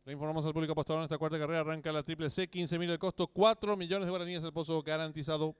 Le informamos al público apostador en esta cuarta carrera. Arranca la triple C, 15.000 el costo, 4 millones de guaraníes el pozo garantizado.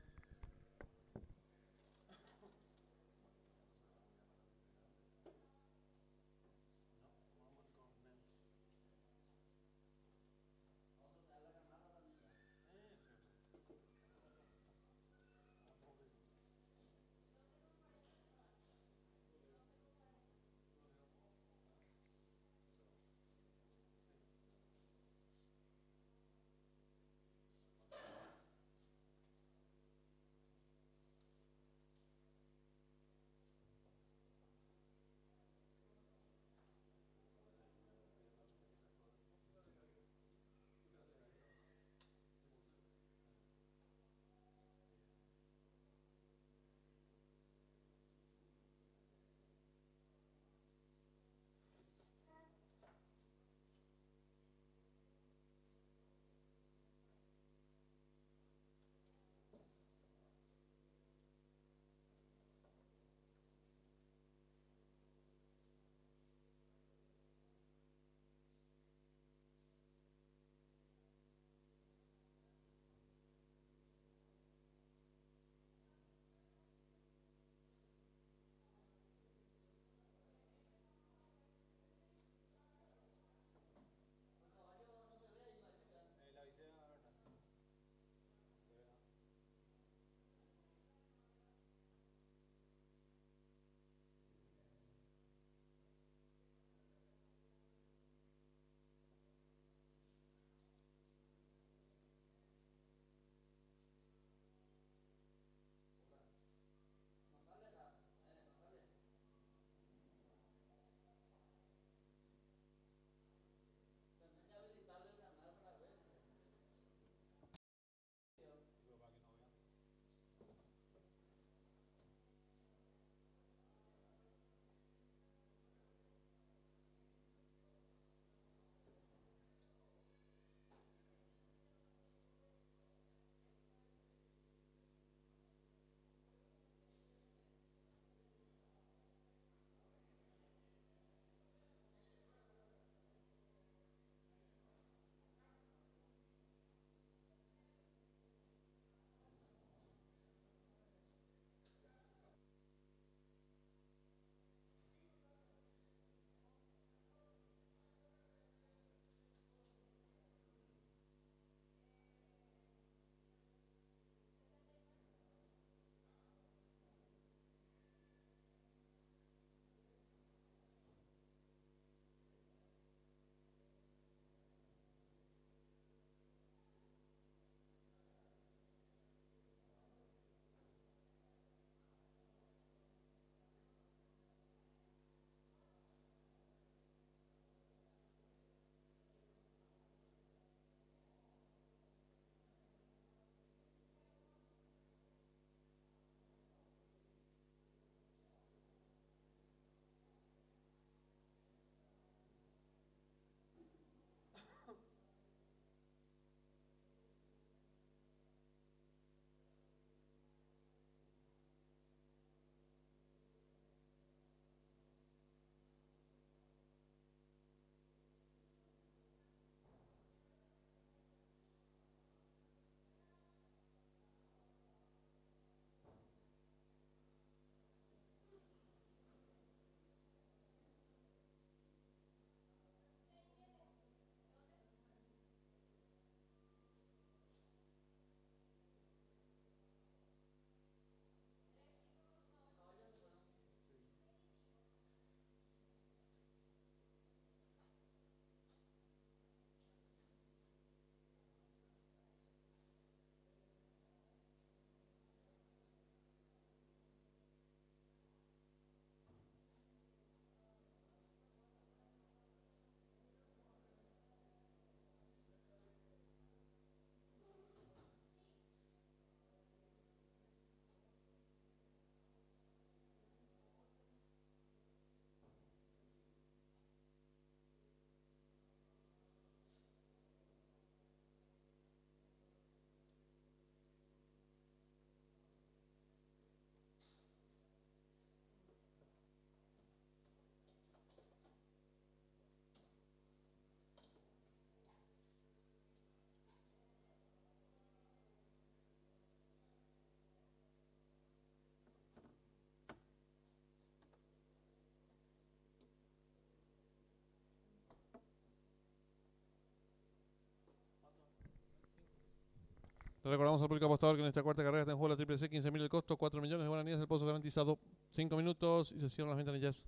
Le recordamos al público apostador que en esta cuarta carrera está en juego la triple C, 15.000 el costo, 4 millones de guaraníes, el pozo garantizado. 5 minutos y se cierran las ventanillas.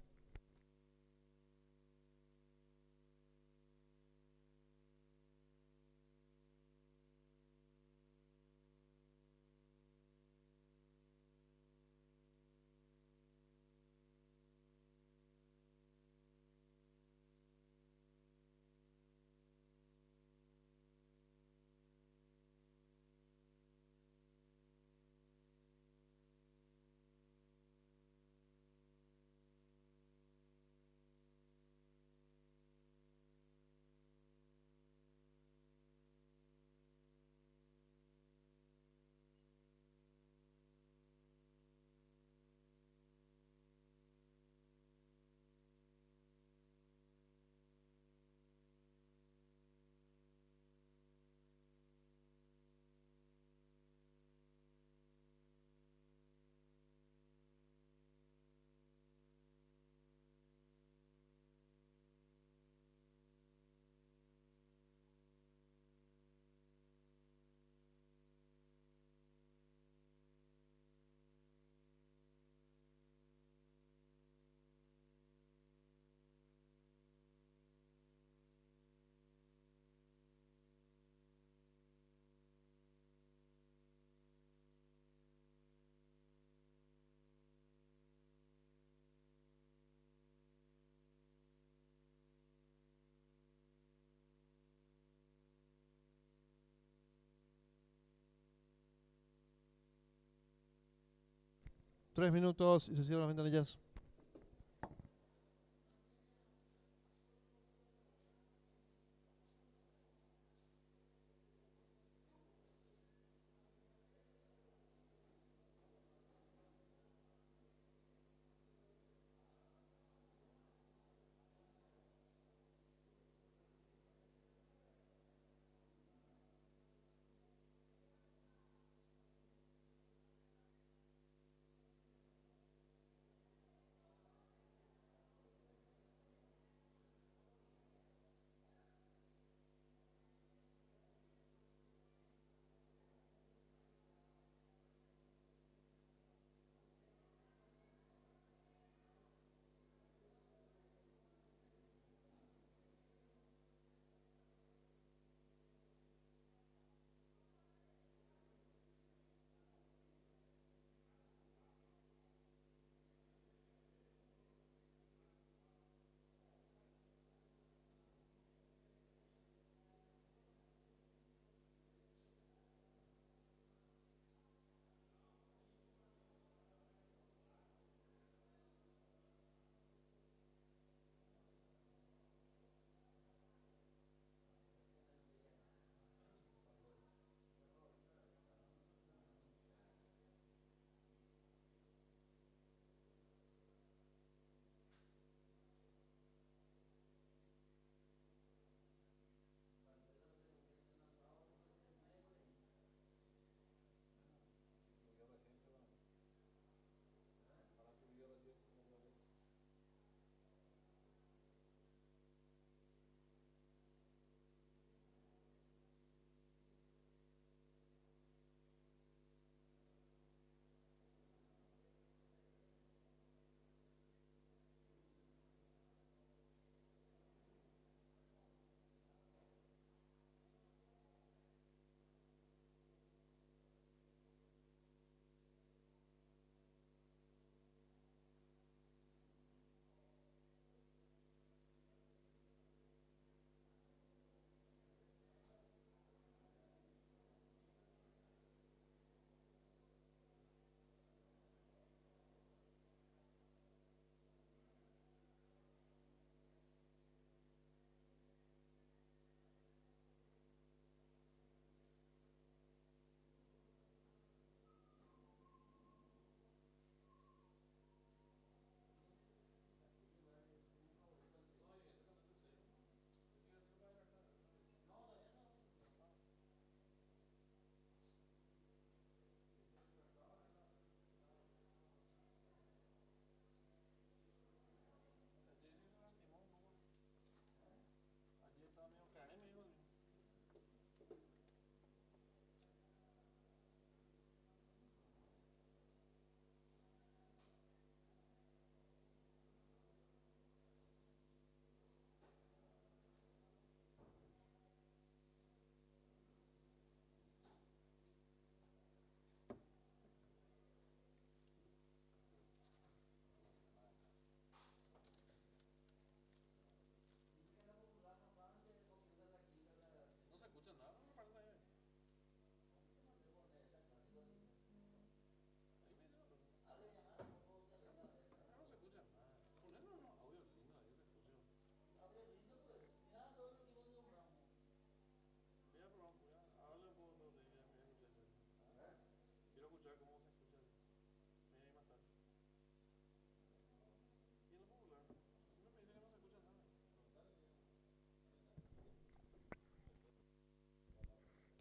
Tres minutos y se cierran las ventanillas.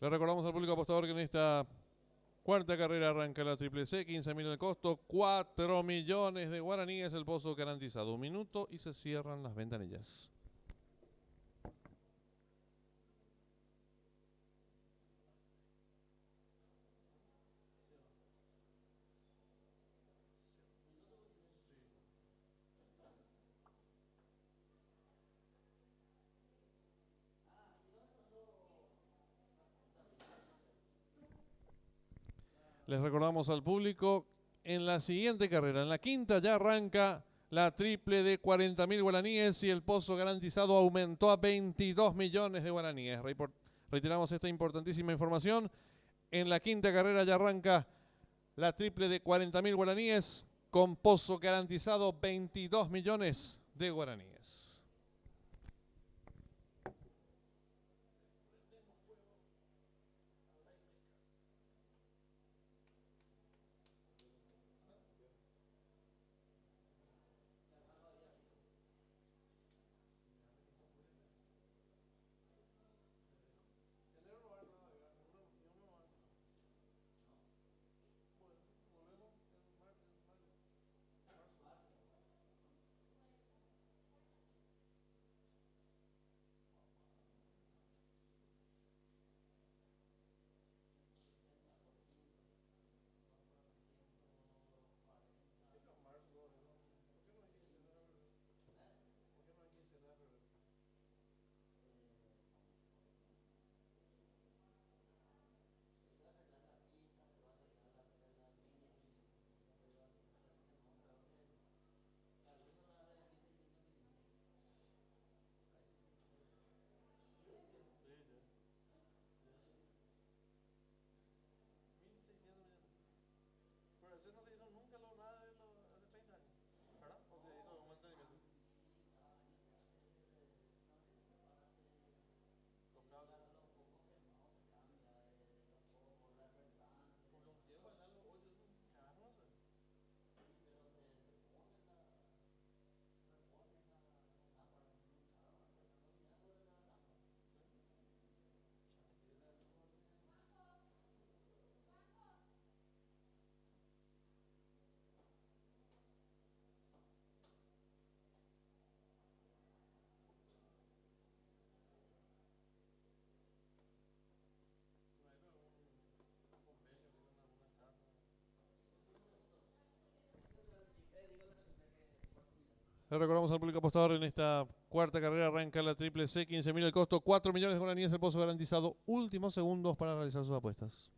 Le recordamos al público apostador que en esta cuarta carrera arranca la Triple C, 15.000 el costo, 4 millones de guaraníes el pozo garantizado. 1 minuto y se cierran las ventanillas. Les recordamos al público, en la siguiente carrera, en la quinta ya arranca la triple de 40.000 guaraníes y el pozo garantizado aumentó a 22 millones de guaraníes. Reiteramos esta importantísima información. En la quinta carrera ya arranca la triple de 40.000 guaraníes con pozo garantizado 22 millones de guaraníes. Le recordamos al público apostador, en esta cuarta carrera arranca la Triple C, 15.000 el costo, 4 millones de guaraníes el pozo garantizado. Últimos segundos para realizar sus apuestas.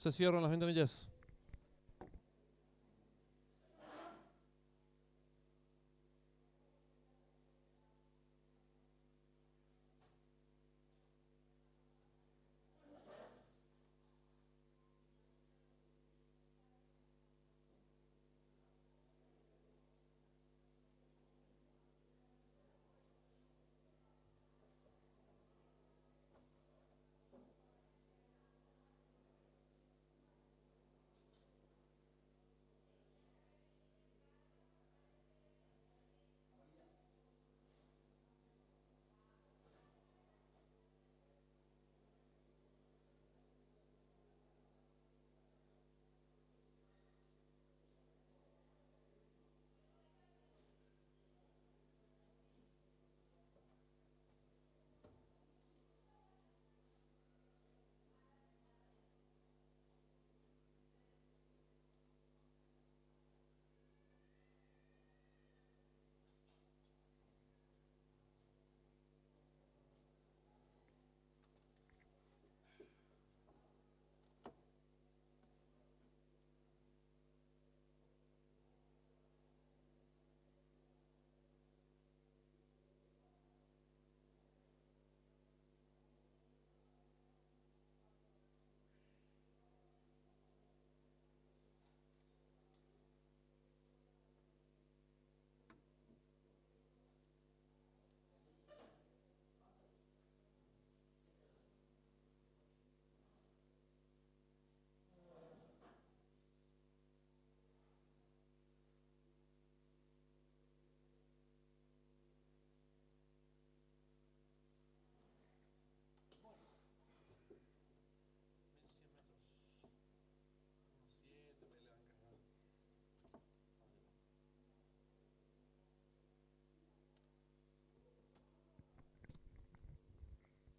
Se cierran las ventanillas.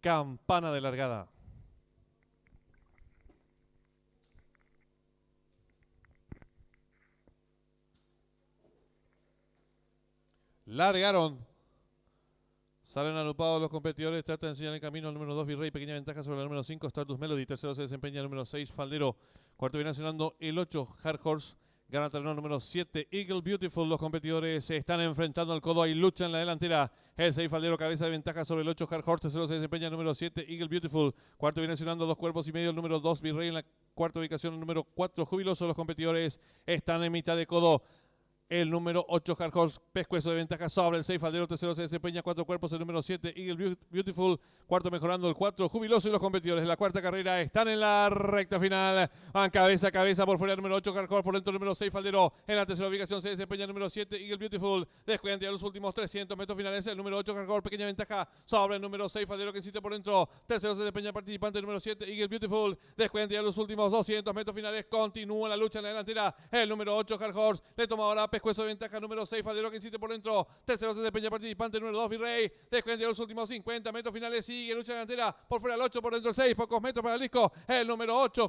Campana de largada. Largaron. Salen agrupados los competidores. Trata de enseñar el camino al número 2 Virrey. Pequeña ventaja sobre el número 5 Stardust Melody. Tercero se desempeña el número 6 Faldero. Cuarto viene accionando el 8 Hard Horse. Gana terreno número 7 Eagle Beautiful. Los competidores se están enfrentando al codo. Hay lucha en la delantera. El 6 Faldero, cabeza de ventaja sobre el 8 Hard Horse. Tercero se desempeña el número 7 Eagle Beautiful. Cuarto viene accionando 2 cuerpos y medio el número 2 Virrey. En la cuarta ubicación el número 4 Jubiloso. Los competidores están en mitad de codo. El número 8 Hard Horse, pescuezo de ventaja sobre el 6 Faldero. Tercero se desempeña 4 cuerpos el número 7 Eagle Beautiful. Cuarto mejorando el 4 Jubiloso. Y los competidores de la cuarta carrera están en la recta final. Van cabeza a cabeza por fuera el número 8 Hard Horse, por dentro el número 6 Faldero. En la tercera ubicación se desempeña el número 7 Eagle Beautiful. Descuidan ya los últimos 300 metros finales. El número 8 Hard Horse, pequeña ventaja sobre el número 6 Faldero, que insiste por dentro. Tercero se desempeña el participante el número 7 Eagle Beautiful. Descuidan ya los últimos 200 metros finales. Continúa la lucha en la delantera. El número 8 Hard Horse le toma ahora pescuezo de ventaja número 6 Faldero, que insiste por dentro. Tercero se desempeña participante número 2 Virrey. Descuenta los últimos 50 metros finales. Sigue lucha delantera. Por fuera el 8, por dentro el 6. Pocos metros para el disco. El número 8